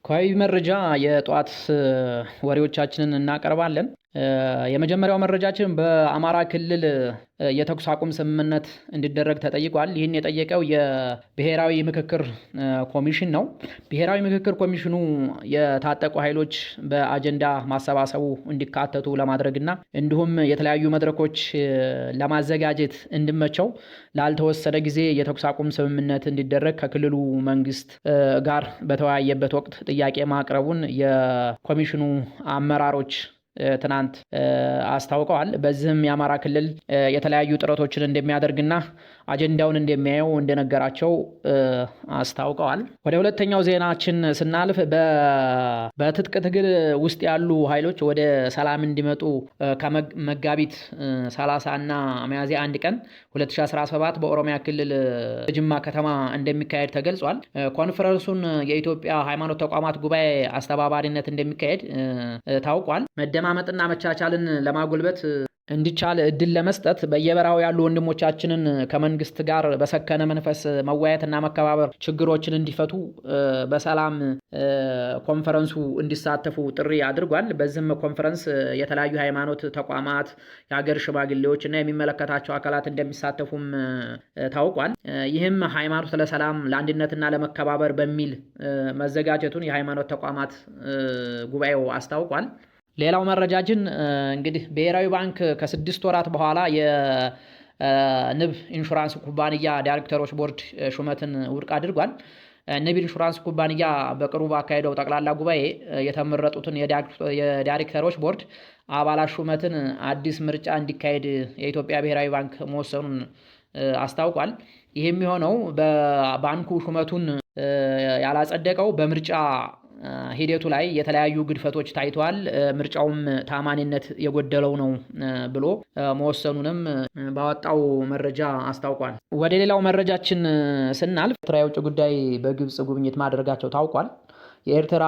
ኳይ መረጃ የጧት ወሬዎቻችንን እናቀርባለን። የመጀመሪያው መረጃችን በአማራ ክልል የተኩስ አቁም ስምምነት እንዲደረግ ተጠይቋል። ይህን የጠየቀው የብሔራዊ ምክክር ኮሚሽን ነው። ብሔራዊ ምክክር ኮሚሽኑ የታጠቁ ኃይሎች በአጀንዳ ማሰባሰቡ እንዲካተቱ ለማድረግና እንዲሁም የተለያዩ መድረኮች ለማዘጋጀት እንዲመቸው ላልተወሰነ ጊዜ የተኩስ አቁም ስምምነት እንዲደረግ ከክልሉ መንግስት ጋር በተወያየበት ወቅት ጥያቄ ማቅረቡን የኮሚሽኑ አመራሮች ትናንት አስታውቀዋል። በዚህም የአማራ ክልል የተለያዩ ጥረቶችን እንደሚያደርግና አጀንዳውን እንደሚያየው እንደነገራቸው አስታውቀዋል። ወደ ሁለተኛው ዜናችን ስናልፍ በትጥቅ ትግል ውስጥ ያሉ ኃይሎች ወደ ሰላም እንዲመጡ ከመጋቢት 30 እና ሚያዝያ 1 ቀን 2017 በኦሮሚያ ክልል ጅማ ከተማ እንደሚካሄድ ተገልጿል። ኮንፈረንሱን የኢትዮጵያ ሃይማኖት ተቋማት ጉባኤ አስተባባሪነት እንደሚካሄድ ታውቋል። መደማመጥና መቻቻልን ለማጎልበት እንዲቻል እድል ለመስጠት በየበራው ያሉ ወንድሞቻችንን ከመንግስት ጋር በሰከነ መንፈስ መወያየትና መከባበር ችግሮችን እንዲፈቱ በሰላም ኮንፈረንሱ እንዲሳተፉ ጥሪ አድርጓል። በዚህም ኮንፈረንስ የተለያዩ ሃይማኖት ተቋማት፣ የሀገር ሽማግሌዎች እና የሚመለከታቸው አካላት እንደሚሳተፉም ታውቋል። ይህም ሃይማኖት ለሰላም ለአንድነትና ለመከባበር በሚል መዘጋጀቱን የሃይማኖት ተቋማት ጉባኤው አስታውቋል። ሌላው መረጃችን እንግዲህ ብሔራዊ ባንክ ከ6 ወራት በኋላ የንብ ኢንሹራንስ ኩባንያ ዳይሬክተሮች ቦርድ ሹመትን ውድቅ አድርጓል። ንብ ኢንሹራንስ ኩባንያ በቅርቡ ባካሄደው ጠቅላላ ጉባኤ የተመረጡትን የዳይሬክተሮች ቦርድ አባላት ሹመትን አዲስ ምርጫ እንዲካሄድ የኢትዮጵያ ብሔራዊ ባንክ መወሰኑን አስታውቋል። ይህም የሆነው በባንኩ ሹመቱን ያላጸደቀው በምርጫ ሂደቱ ላይ የተለያዩ ግድፈቶች ታይተዋል፣ ምርጫውም ታማኒነት የጎደለው ነው ብሎ መወሰኑንም ባወጣው መረጃ አስታውቋል። ወደ ሌላው መረጃችን ስናልፍ ኤርትራ የውጭ ጉዳይ በግብጽ ጉብኝት ማድረጋቸው ታውቋል። የኤርትራ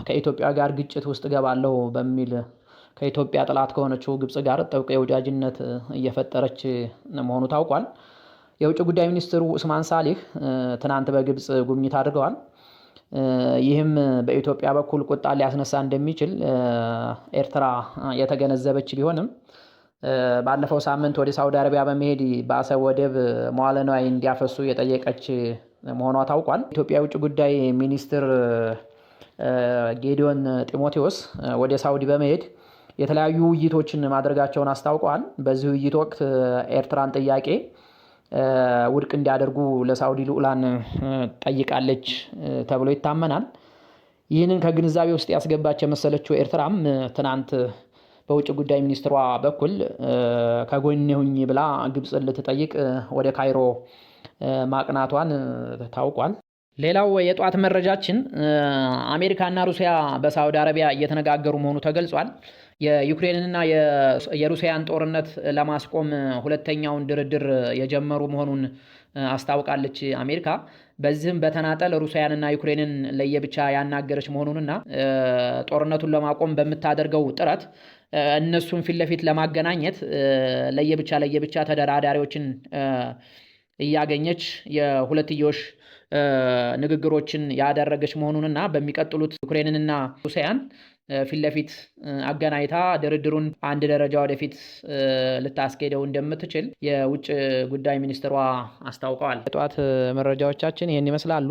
ከኢትዮጵያ ጋር ግጭት ውስጥ ገባለሁ በሚል ከኢትዮጵያ ጠላት ከሆነችው ግብጽ ጋር ጥብቅ የወዳጅነት እየፈጠረች መሆኑ ታውቋል። የውጭ ጉዳይ ሚኒስትሩ ኡስማን ሳሊህ ትናንት በግብጽ ጉብኝት አድርገዋል። ይህም በኢትዮጵያ በኩል ቁጣ ሊያስነሳ እንደሚችል ኤርትራ የተገነዘበች ቢሆንም ባለፈው ሳምንት ወደ ሳውዲ አረቢያ በመሄድ በአሰብ ወደብ መዋዕለ ንዋይ እንዲያፈሱ የጠየቀች መሆኗ ታውቋል። ኢትዮጵያ የውጭ ጉዳይ ሚኒስትር ጌዲዮን ጢሞቴዎስ ወደ ሳውዲ በመሄድ የተለያዩ ውይይቶችን ማድረጋቸውን አስታውቀዋል። በዚህ ውይይት ወቅት ኤርትራን ጥያቄ ውድቅ እንዲያደርጉ ለሳውዲ ልዑላን ጠይቃለች ተብሎ ይታመናል። ይህንን ከግንዛቤ ውስጥ ያስገባች የመሰለችው ኤርትራም ትናንት በውጭ ጉዳይ ሚኒስትሯ በኩል ከጎኔ ሁኝ ብላ ግብጽን ልትጠይቅ ወደ ካይሮ ማቅናቷን ታውቋል። ሌላው የጧት መረጃችን አሜሪካና ሩሲያ በሳውዲ አረቢያ እየተነጋገሩ መሆኑ ተገልጿል። የዩክሬንና የሩሲያን ጦርነት ለማስቆም ሁለተኛውን ድርድር የጀመሩ መሆኑን አስታውቃለች አሜሪካ። በዚህም በተናጠል ሩሲያንና ዩክሬንን ለየብቻ ያናገረች መሆኑንና ጦርነቱን ለማቆም በምታደርገው ጥረት እነሱን ፊት ለፊት ለማገናኘት ለየብቻ ተደራዳሪዎችን እያገኘች የሁለትዮሽ ንግግሮችን ያደረገች መሆኑንና በሚቀጥሉት ዩክሬንንና ሩሲያን ፊት ለፊት አገናኝታ ድርድሩን አንድ ደረጃ ወደፊት ልታስኬደው እንደምትችል የውጭ ጉዳይ ሚኒስትሯ አስታውቀዋል። የጧት መረጃዎቻችን ይህን ይመስላሉ።